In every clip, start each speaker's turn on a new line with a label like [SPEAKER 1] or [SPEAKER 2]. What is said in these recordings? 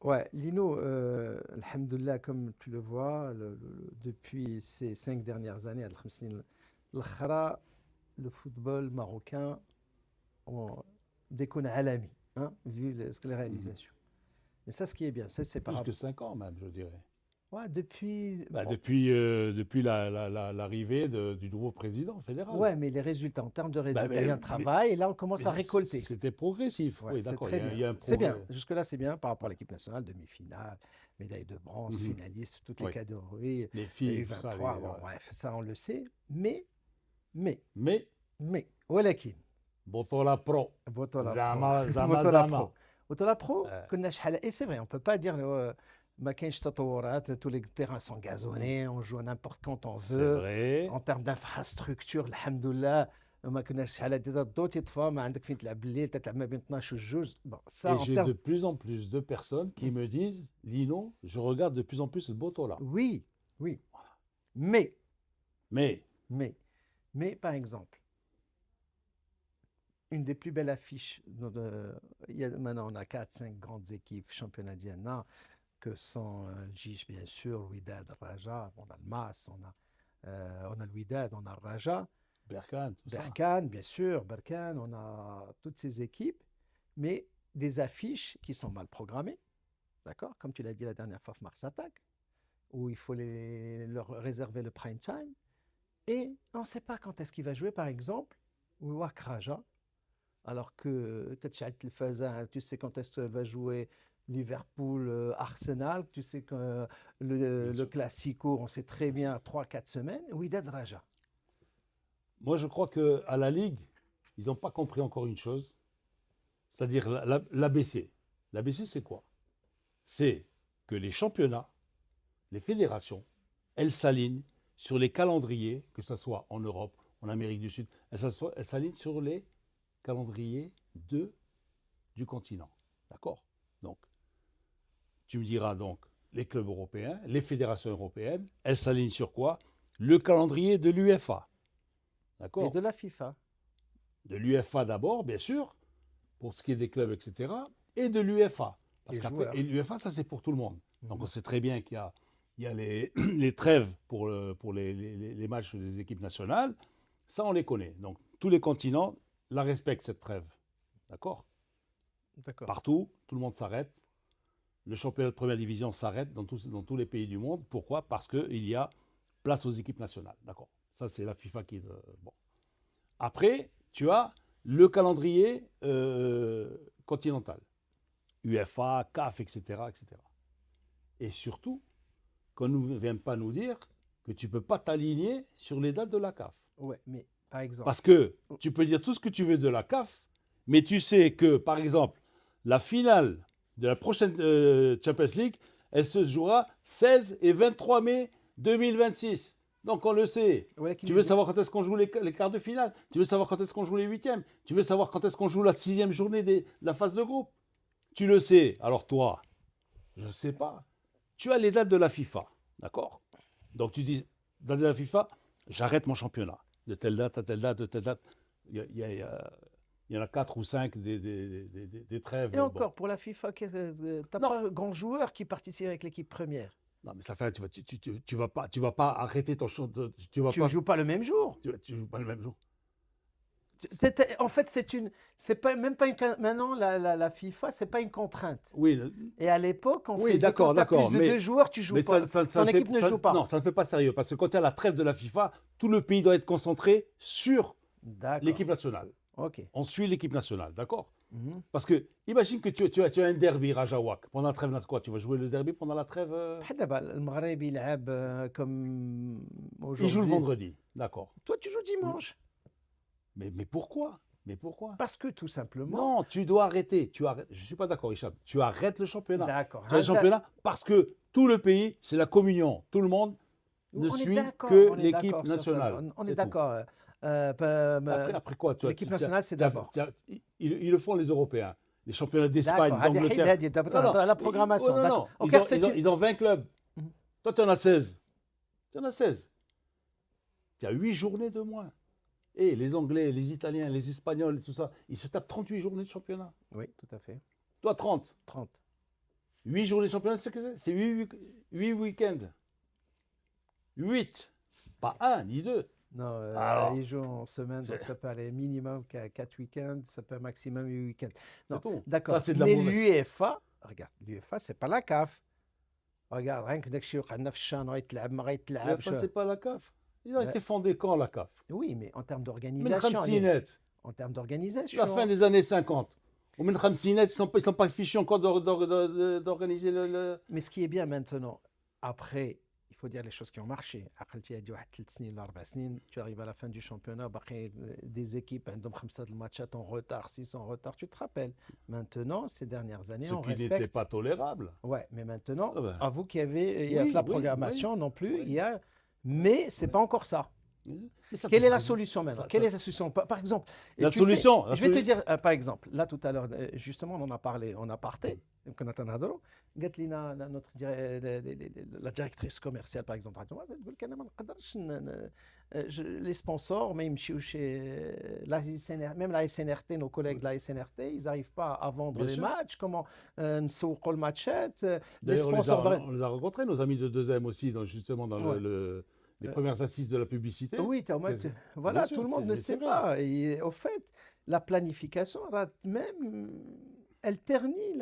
[SPEAKER 1] Ouais, Lino, alhamdoulilah, comme tu le vois, depuis ces 5 dernières années, le football marocain on déconne alami, hein, vu les
[SPEAKER 2] Mhm.
[SPEAKER 1] réalisations. Mais ça, ce qui est bien, ça, c'est par
[SPEAKER 2] Plus que
[SPEAKER 1] rapport.
[SPEAKER 2] 5 ans même, je dirais.
[SPEAKER 1] Ouais, depuis.
[SPEAKER 2] Bah,
[SPEAKER 1] Bon,
[SPEAKER 2] depuis l'arrivée du nouveau président fédéral.
[SPEAKER 1] ouais, mais les résultats, en termes de
[SPEAKER 2] Bah,
[SPEAKER 1] résultats, il y a un
[SPEAKER 2] mais
[SPEAKER 1] travail et là, on commence à récolter.
[SPEAKER 2] c'était progressif.
[SPEAKER 1] Ouais,
[SPEAKER 2] Oui,
[SPEAKER 1] c'est
[SPEAKER 2] d'accord,
[SPEAKER 1] très
[SPEAKER 2] il
[SPEAKER 1] bien.
[SPEAKER 2] y a un
[SPEAKER 1] C'est bien.
[SPEAKER 2] progrès.
[SPEAKER 1] Jusque-là, c'est bien par rapport à
[SPEAKER 2] Ouais.
[SPEAKER 1] l'équipe nationale, demi-finale, médaille de bronze,
[SPEAKER 2] Mhm.
[SPEAKER 1] finaliste, toutes les
[SPEAKER 2] Oui.
[SPEAKER 1] catégories,
[SPEAKER 2] Les filles, tout ça.
[SPEAKER 1] U23, bon,
[SPEAKER 2] Ouais.
[SPEAKER 1] bref, ça, on le sait. Mais,
[SPEAKER 2] Mais,
[SPEAKER 1] ولكن
[SPEAKER 2] Botola Pro.
[SPEAKER 1] بطولة برو
[SPEAKER 2] Zama, Zama,
[SPEAKER 1] بطولة
[SPEAKER 2] Zama.
[SPEAKER 1] برو بطولة برو
[SPEAKER 2] Euh,
[SPEAKER 1] كنا شحال اي سي فري اون بو با دير ما كاينش تطورات tous les terrains sont gazonnés on joue n'importe quand on
[SPEAKER 2] c'est
[SPEAKER 1] veut
[SPEAKER 2] vrai.
[SPEAKER 1] en termes d'infrastructure الحمد لله ما كناش شحال هادي الضوء يطفى ما عندك فين تلعب بالليل تلعب ما بين 12 وجوج bon ça
[SPEAKER 2] Et
[SPEAKER 1] en
[SPEAKER 2] j'ai de
[SPEAKER 1] termes
[SPEAKER 2] plus en plus de personnes qui me disent, Lino, je regarde de plus en plus le Botola.
[SPEAKER 1] oui oui mais
[SPEAKER 2] Mais,
[SPEAKER 1] mais mais par exemple une des plus belles affiches maintenant on a 4 5 grandes équipes championnat d'Iana que sont Gige, bien sûr, le Wydad, Raja, on a le Mas, on a le Wydad, on a le Raja,
[SPEAKER 2] Berkane, tout ça.
[SPEAKER 1] Berkane, bien sûr, Berkane, on a toutes ces équipes, mais des affiches qui sont mal programmées, d'accord? Comme tu l'as dit la dernière fois, Mars Attack, où il faut leur réserver le prime time, et on ne sait pas quand est-ce qu'il va jouer, par exemple, ou Wak Raja, alors que peut-être Faza, tu sais quand est-ce qu'elle va jouer Liverpool, Arsenal, tu sais que
[SPEAKER 2] Bien
[SPEAKER 1] le
[SPEAKER 2] sûr,
[SPEAKER 1] Classico, on sait très
[SPEAKER 2] bien sûr.
[SPEAKER 1] bien 3 4 semaines, Wydad Raja.
[SPEAKER 2] Moi, je crois qu'à la Ligue, ils n'ont pas compris encore une chose, c'est-à-dire l'ABC. L'ABC, c'est quoi? C'est que les championnats, les fédérations, elles s'alignent sur les calendriers, que ce soit en Europe, en Amérique du Sud, elles s'alignent sur les calendriers du continent. D'accord? Donc, tu me diras donc, les clubs européens, les fédérations européennes, elles s'alignent sur quoi? Le calendrier de l'UEFA.
[SPEAKER 1] Et
[SPEAKER 2] D'accord?
[SPEAKER 1] de la FIFA.
[SPEAKER 2] De l'UEFA d'abord, bien sûr, pour ce qui est des clubs, etc. Et de l'UEFA. Parce
[SPEAKER 1] Les
[SPEAKER 2] qu'après, et
[SPEAKER 1] joueurs.
[SPEAKER 2] l'UEFA, ça c'est pour tout le monde. Donc on
[SPEAKER 1] Mhm.
[SPEAKER 2] sait très bien qu'il y a les trêves pour les matchs des équipes nationales. Ça, on les connaît. Donc tous les continents la respectent, cette trêve. D'accord?
[SPEAKER 1] D'accord.
[SPEAKER 2] Partout, tout le monde s'arrête. Le championnat de première division s'arrête dans tous les pays du monde. Pourquoi? Parce qu'il y a place aux équipes nationales. D'accord? Ça, c'est la FIFA qui. Bon. Après, tu as le calendrier continental. UEFA, CAF, etc., etc. Et surtout, qu'on ne vienne pas nous dire que tu ne peux pas t'aligner sur les dates de la CAF.
[SPEAKER 1] Ouais, mais par exemple,
[SPEAKER 2] Parce que tu peux dire tout ce que tu veux de la CAF, mais tu sais que, par exemple, la finale de la prochaine Champions League, elle se jouera 16 et 23 mai 2026. Donc on le sait.
[SPEAKER 1] ouais,
[SPEAKER 2] Tu veux savoir quand est-ce qu'on joue les quarts de finale? Tu veux savoir quand est-ce qu'on joue les huitièmes? Tu veux savoir quand est-ce qu'on joue la 6e journée de la phase de groupe? Tu le sais. Alors toi, je ne sais pas. Tu as les dates de la FIFA, d'accord? Donc tu dis, date de la FIFA, j'arrête mon championnat. De telle date à telle date, de telle date. Il y en a 4 ou 5 des
[SPEAKER 1] et
[SPEAKER 2] trêves. Bon.
[SPEAKER 1] encore pour la FIFA, t'as
[SPEAKER 2] Non,
[SPEAKER 1] pas grand joueur qui participe avec l'équipe première.
[SPEAKER 2] non, mais ça fait, tu vas pas arrêter ton championnat. Tu vas
[SPEAKER 1] Tu
[SPEAKER 2] pas,
[SPEAKER 1] joues pas le même jour.
[SPEAKER 2] tu joues pas le même jour.
[SPEAKER 1] En fait, c'est pas même pas maintenant la FIFA, c'est pas une contrainte.
[SPEAKER 2] Oui,
[SPEAKER 1] Et à l'époque, on
[SPEAKER 2] oui,
[SPEAKER 1] faisait quand
[SPEAKER 2] d'accord,
[SPEAKER 1] tu as plus
[SPEAKER 2] d'accord,
[SPEAKER 1] de deux joueurs, tu joues
[SPEAKER 2] mais
[SPEAKER 1] pas. Ton équipe ne joue pas.
[SPEAKER 2] non, ça ne fait pas sérieux, parce que quand il y a la trêve de la FIFA, tout le pays doit être concentré sur
[SPEAKER 1] D'accord.
[SPEAKER 2] l'équipe nationale.
[SPEAKER 1] Ok.
[SPEAKER 2] On suit l'équipe nationale, d'accord?
[SPEAKER 1] Mhm.
[SPEAKER 2] Parce que, imagine que tu as un derby Rajawak. Pendant la trêve, quoi? Tu vas jouer le derby pendant la trêve
[SPEAKER 1] بحال دابا المغرب يلعب comme
[SPEAKER 2] Il joue le
[SPEAKER 1] aujourd'hui.
[SPEAKER 2] vendredi, d'accord.
[SPEAKER 1] Toi, tu joues dimanche.
[SPEAKER 2] Mais pourquoi? Mais pourquoi?
[SPEAKER 1] Parce que tout simplement.
[SPEAKER 2] Non, tu dois arrêter. Je ne suis pas d'accord, Hicham. Tu arrêtes le championnat.
[SPEAKER 1] D'accord.
[SPEAKER 2] Tu arrêtes le championnat parce que tout le pays, c'est la communion. Tout le monde ne
[SPEAKER 1] On est
[SPEAKER 2] suit
[SPEAKER 1] d'accord,
[SPEAKER 2] que
[SPEAKER 1] on est
[SPEAKER 2] l'équipe
[SPEAKER 1] d'accord sur ça.
[SPEAKER 2] nationale.
[SPEAKER 1] On est
[SPEAKER 2] C'est tout.
[SPEAKER 1] d'accord.
[SPEAKER 2] Après quoi?
[SPEAKER 1] L'équipe nationale, c'est d'abord.
[SPEAKER 2] Ils le font, les Européens. Les championnats d'Espagne,
[SPEAKER 1] D'accord. هذه حيد
[SPEAKER 2] d'Angleterre.
[SPEAKER 1] هذه دابا
[SPEAKER 2] Non, non.
[SPEAKER 1] تنهضر على la
[SPEAKER 2] Oh,
[SPEAKER 1] programmation.
[SPEAKER 2] non,
[SPEAKER 1] D'accord.
[SPEAKER 2] non.
[SPEAKER 1] Ok, c'est une.
[SPEAKER 2] Ils ont 20 clubs.
[SPEAKER 1] Mhm.
[SPEAKER 2] Toi, tu en as 16. Tu en as 16. Tu as 8 journées de moins. Et les Anglais, les Italiens, les Espagnols, tout ça, ils se tapent 38 journées de championnat.
[SPEAKER 1] Oui, tout à fait.
[SPEAKER 2] Toi, 30.
[SPEAKER 1] 30.
[SPEAKER 2] 8 journées de championnat, c'est que c'est 8 week-ends. 8. Pas un, ni deux.
[SPEAKER 1] Non,
[SPEAKER 2] Alors,
[SPEAKER 1] ils jouent en semaine, donc
[SPEAKER 2] c'est
[SPEAKER 1] ça peut aller minimum qu'à 4 week-ends, ça peut maximum 8 week-ends. Non,
[SPEAKER 2] tout.
[SPEAKER 1] d'accord.
[SPEAKER 2] Ça, c'est de la
[SPEAKER 1] Mais
[SPEAKER 2] mauvaise.
[SPEAKER 1] l'UEFA, regarde, l'UEFA, c'est pas la CAF. Regarde, rien que داك الشيء وقعنا في الشان غيتلعب ما غيتلعبش.
[SPEAKER 2] C'est pas la CAF. Il a
[SPEAKER 1] Ouais.
[SPEAKER 2] été fondé quand, la CAF?
[SPEAKER 1] Oui, mais en termes
[SPEAKER 2] من
[SPEAKER 1] d'organisation,
[SPEAKER 2] خمسينات.
[SPEAKER 1] en termes
[SPEAKER 2] La
[SPEAKER 1] d'organisation.
[SPEAKER 2] fin des années 50. Au من خمسينات, ils sont pas fichus encore d'organiser le...
[SPEAKER 1] Mais ce qui est bien maintenant, après, il faut dire les choses qui ont marché. Après, tu as dit 3 سنين ولا 4 سنين, tu arrives à la fin du championnat, باقي des équipes عندهم 5 matchs en retard, 6 en retard, tu te rappelles. Maintenant, ces dernières années,
[SPEAKER 2] Ce
[SPEAKER 1] on
[SPEAKER 2] qui n'était
[SPEAKER 1] respecte.
[SPEAKER 2] pas tolérable.
[SPEAKER 1] Ouais, mais maintenant,
[SPEAKER 2] Ah ben.
[SPEAKER 1] à vous qu'il y avait, il y a
[SPEAKER 2] Oui,
[SPEAKER 1] la
[SPEAKER 2] oui,
[SPEAKER 1] programmation
[SPEAKER 2] oui,
[SPEAKER 1] non plus,
[SPEAKER 2] oui.
[SPEAKER 1] il y a, mais c'est pas encore ça.
[SPEAKER 2] Mais ça,
[SPEAKER 1] Quelle est la
[SPEAKER 2] ça-
[SPEAKER 1] solution maintenant?
[SPEAKER 2] ça-
[SPEAKER 1] Quelle
[SPEAKER 2] ça-
[SPEAKER 1] est la solution? Par exemple, et
[SPEAKER 2] La
[SPEAKER 1] tu sais,
[SPEAKER 2] solution,
[SPEAKER 1] je vais te dire, par exemple, là tout à l'heure, justement, on en a parlé en aparté, كنا تنهضروا قالت لنا la directrice commerciale par exemple تقول لك انا ما نقدرش les sponsors ما يمشيوش même la SNRT, nos collègues de la SNRT, ils n'arrivent pas à vendre
[SPEAKER 2] Bien
[SPEAKER 1] les
[SPEAKER 2] sûr.
[SPEAKER 1] matchs, comment نسوقوا الماتشات, les
[SPEAKER 2] D'ailleurs,
[SPEAKER 1] sponsors.
[SPEAKER 2] on les a rencontrés, nos amis de 2M aussi, justement dans
[SPEAKER 1] Ouais.
[SPEAKER 2] les premières assises de la publicité.
[SPEAKER 1] Oui,
[SPEAKER 2] Bien
[SPEAKER 1] voilà,
[SPEAKER 2] sûr,
[SPEAKER 1] tout le monde ne sait
[SPEAKER 2] vrai.
[SPEAKER 1] pas. Et au fait, la planification, même, elle ternit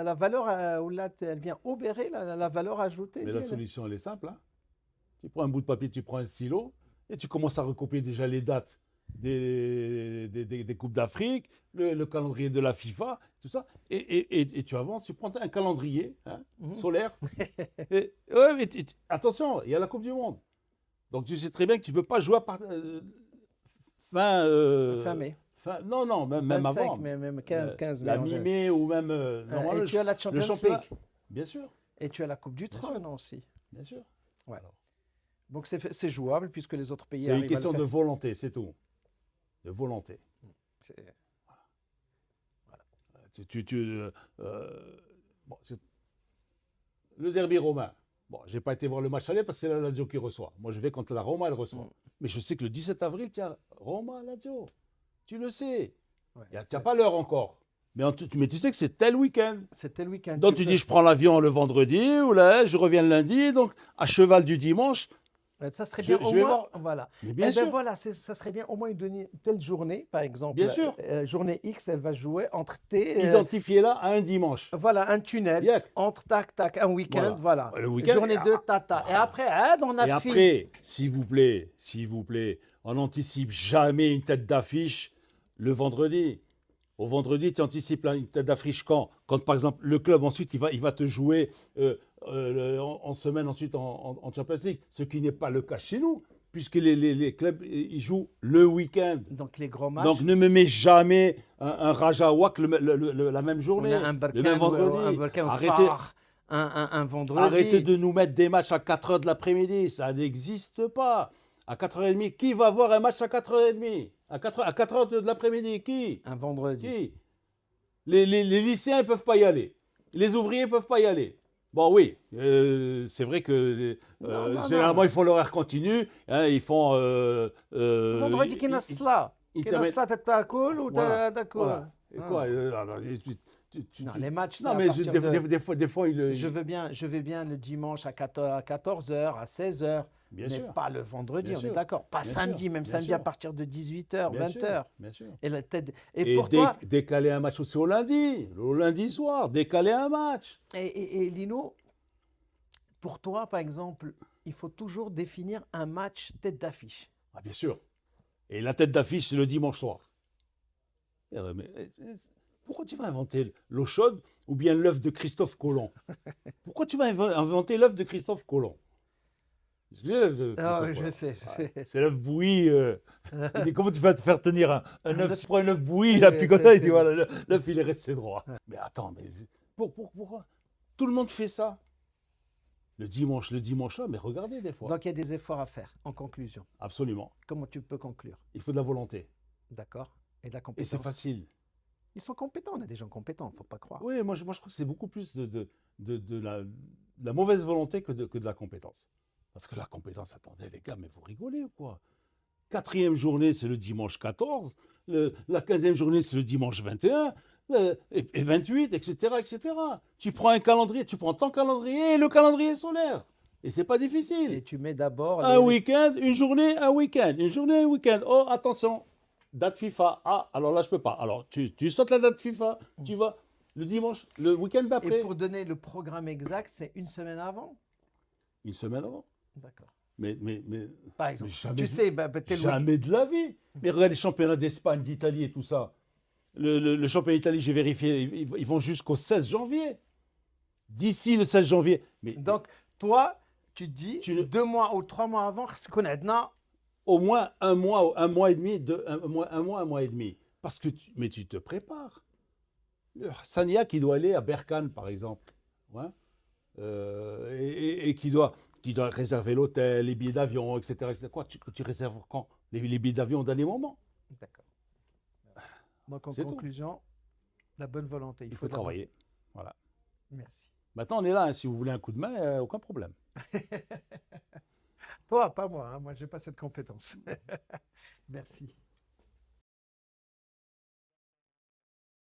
[SPEAKER 1] la valeur, ou là, elle vient obérer la valeur ajoutée.
[SPEAKER 2] Mais la solution, elle est simple. Hein. Tu prends un bout de papier, tu prends un stylo, et tu commences à recopier déjà les dates des Coupes d'Afrique, le calendrier de la FIFA, tout ça, et tu avances, tu prends un calendrier hein, solaire. Attention, il y a la Coupe du Monde. Donc tu sais très bien que tu ne peux pas jouer à
[SPEAKER 1] Fin mai.
[SPEAKER 2] Non, même
[SPEAKER 1] 25,
[SPEAKER 2] avant.
[SPEAKER 1] même 15 mai.
[SPEAKER 2] La mi-mai ou même...
[SPEAKER 1] et tu as la Champions League.
[SPEAKER 2] Bien sûr.
[SPEAKER 1] Et tu as la Coupe du Trône aussi.
[SPEAKER 2] Bien sûr.
[SPEAKER 1] Ouais.
[SPEAKER 2] Alors,
[SPEAKER 1] donc c'est jouable puisque les autres pays
[SPEAKER 2] c'est
[SPEAKER 1] arrivent
[SPEAKER 2] une question
[SPEAKER 1] à le
[SPEAKER 2] de
[SPEAKER 1] faire.
[SPEAKER 2] volonté, c'est tout. De volonté.
[SPEAKER 1] Voilà.
[SPEAKER 2] Bon, le derby romain. Bon, je n'ai pas été voir le match aller parce que c'est la Lazio qui reçoit. Moi, je vais quand la Roma, elle reçoit. Mais je sais que le 17 avril, tiens, Roma-Lazio. Tu le sais.
[SPEAKER 1] Ouais.
[SPEAKER 2] Il n'y a pas l'heure encore. Mais tu sais que c'est tel week-end.
[SPEAKER 1] C'était le week-end.
[SPEAKER 2] Donc tu dis, je prends l'avion le vendredi, ou là, je reviens le lundi, donc à cheval du dimanche.
[SPEAKER 1] Ça serait bien au
[SPEAKER 2] je vais
[SPEAKER 1] moins,
[SPEAKER 2] voir.
[SPEAKER 1] voilà.
[SPEAKER 2] Mais bien
[SPEAKER 1] Eh ben
[SPEAKER 2] sûr.
[SPEAKER 1] voilà, ça serait bien au moins une telle journée, par exemple.
[SPEAKER 2] Bien sûr.
[SPEAKER 1] Journée X, elle va jouer entre tes.
[SPEAKER 2] Identifiez-la à un dimanche.
[SPEAKER 1] Voilà, un tunnel
[SPEAKER 2] Yak.
[SPEAKER 1] entre tac, un week-end, voilà.
[SPEAKER 2] Le week-end,
[SPEAKER 1] Journée
[SPEAKER 2] et-
[SPEAKER 1] 2, tata. Et après, on a
[SPEAKER 2] Et
[SPEAKER 1] fini.
[SPEAKER 2] après, s'il vous plaît, on n'anticipe jamais une tête d'affiche le vendredi. Au vendredi, tu anticipes une tête d'affiche quand? Quand, par exemple, le club, ensuite, il va te jouer en semaine, ensuite en Champions League. Ce qui n'est pas le cas chez nous, puisque les clubs, ils jouent le week-end.
[SPEAKER 1] Donc les grands matchs.
[SPEAKER 2] Donc, ne me mets jamais un Raja Wak la même
[SPEAKER 1] on
[SPEAKER 2] journée,
[SPEAKER 1] a un
[SPEAKER 2] le
[SPEAKER 1] Barkan,
[SPEAKER 2] même
[SPEAKER 1] un
[SPEAKER 2] vendredi.
[SPEAKER 1] Barkan
[SPEAKER 2] Arrêtez,
[SPEAKER 1] phare, un vendredi.
[SPEAKER 2] arrêtez de nous mettre des matchs à 4h de l'après-midi. Ça n'existe pas. À 4h30, qui va voir un match à 4h30 à 4h de l'après-midi, qui?
[SPEAKER 1] Un vendredi.
[SPEAKER 2] Qui? Les lycéens ne peuvent pas y aller. Les ouvriers ne peuvent pas y aller. Bon, oui, c'est vrai que
[SPEAKER 1] Non,
[SPEAKER 2] généralement,
[SPEAKER 1] non.
[SPEAKER 2] ils font l'horaire continu. Hein, ils font...
[SPEAKER 1] vendredi, كاين الصلاة.
[SPEAKER 2] ils
[SPEAKER 1] كاين
[SPEAKER 2] terminent-
[SPEAKER 1] الصلاة تاكل
[SPEAKER 2] Voilà,
[SPEAKER 1] وتاكل.
[SPEAKER 2] voilà. Et quoi alors,
[SPEAKER 1] Non, les matchs,
[SPEAKER 2] non,
[SPEAKER 1] c'est à
[SPEAKER 2] mais
[SPEAKER 1] partir de...
[SPEAKER 2] des fois,
[SPEAKER 1] Je veux bien le dimanche à 14h, à 16h,
[SPEAKER 2] Bien
[SPEAKER 1] mais
[SPEAKER 2] sûr.
[SPEAKER 1] pas le vendredi,
[SPEAKER 2] Bien
[SPEAKER 1] on est
[SPEAKER 2] sûr.
[SPEAKER 1] d'accord. Pas
[SPEAKER 2] Bien
[SPEAKER 1] samedi,
[SPEAKER 2] sûr.
[SPEAKER 1] même
[SPEAKER 2] Bien
[SPEAKER 1] samedi à
[SPEAKER 2] sûr.
[SPEAKER 1] partir de 18h,
[SPEAKER 2] Bien sûr,
[SPEAKER 1] 20h.
[SPEAKER 2] bien sûr.
[SPEAKER 1] Et pour toi,
[SPEAKER 2] Décaler un match aussi au lundi soir, décaler un match.
[SPEAKER 1] et Lino, pour toi, par exemple, il faut toujours définir un match tête d'affiche.
[SPEAKER 2] Ah, bien sûr. Et la tête d'affiche, c'est le dimanche soir. Pourquoi tu vas inventer l'eau chaude ou bien l'œuf de Christophe Colomb? Pourquoi tu vas inventer l'œuf de Christophe Colomb? C'est l'œuf de
[SPEAKER 1] Ah,
[SPEAKER 2] Christophe
[SPEAKER 1] je
[SPEAKER 2] Colomb.
[SPEAKER 1] sais.
[SPEAKER 2] C'est l'œuf bouilli. Il dit, comment tu vas te faire tenir un œuf? Tu prends un œuf bouilli,
[SPEAKER 1] Oui,
[SPEAKER 2] là, puis comme ça, il dit,
[SPEAKER 1] c'est-
[SPEAKER 2] voilà, l'œuf, il est resté droit. Mais attends, mais pourquoi? Tout le monde fait ça. Le dimanche là, mais regardez des fois.
[SPEAKER 1] Donc il y a des efforts à faire. En conclusion,
[SPEAKER 2] Absolument.
[SPEAKER 1] comment tu peux conclure?
[SPEAKER 2] Il faut de la volonté.
[SPEAKER 1] D'accord? Et de la
[SPEAKER 2] Et
[SPEAKER 1] compétence.
[SPEAKER 2] c'est facile.
[SPEAKER 1] Ils sont compétents, on a des gens compétents, il ne faut pas croire.
[SPEAKER 2] Oui, moi je crois que c'est beaucoup plus de la mauvaise volonté que de la compétence. Parce que la compétence, attendez les gars, mais vous rigolez ou quoi? 4e journée, c'est le dimanche 14. La 15e journée, c'est le dimanche 21. et 28, etc., etc. Tu prends un calendrier, tu prends ton calendrier et le calendrier solaire. Et c'est pas
[SPEAKER 1] Et
[SPEAKER 2] difficile.
[SPEAKER 1] tu mets d'abord
[SPEAKER 2] Un week-end, une journée, un week-end, une journée, un week-end. Oh, attention, date FIFA. Ah, alors là, je peux pas. Alors, tu sautes la date FIFA, tu vas le dimanche, le week-end
[SPEAKER 1] Et
[SPEAKER 2] d'après.
[SPEAKER 1] pour donner le programme exact, c'est une semaine avant?
[SPEAKER 2] Une semaine avant.
[SPEAKER 1] D'accord.
[SPEAKER 2] Mais
[SPEAKER 1] Par exemple,
[SPEAKER 2] jamais,
[SPEAKER 1] tu sais, tel
[SPEAKER 2] jamais de la vie. Mais regarde les championnats d'Espagne, d'Italie et tout ça. Le championnat d'Italie, j'ai vérifié, ils vont jusqu'au 16 janvier. D'ici le 16 janvier. Mais
[SPEAKER 1] Donc, toi, tu te dis
[SPEAKER 2] Tu ne-
[SPEAKER 1] 2 mois ou 3 mois avant, خص يكون عندنا
[SPEAKER 2] au moins un mois et demi, un mois et demi. Parce que mais tu te prépares. Le Sania qui doit aller à Berkane, par exemple, ouais, et qui doit réserver l'hôtel, les billets d'avion, etc., etc. Quoi, tu réserves quand les billets d'avion au dernier moment.
[SPEAKER 1] D'accord. Donc, en
[SPEAKER 2] C'est tout.
[SPEAKER 1] conclusion, la bonne volonté.
[SPEAKER 2] Il faut
[SPEAKER 1] d'abord-
[SPEAKER 2] travailler. Voilà.
[SPEAKER 1] Merci.
[SPEAKER 2] Maintenant, on est là. Hein, si vous voulez un coup de main, aucun problème.
[SPEAKER 1] Toi, pas moi. Hein. Moi, je n'ai pas cette compétence. Merci.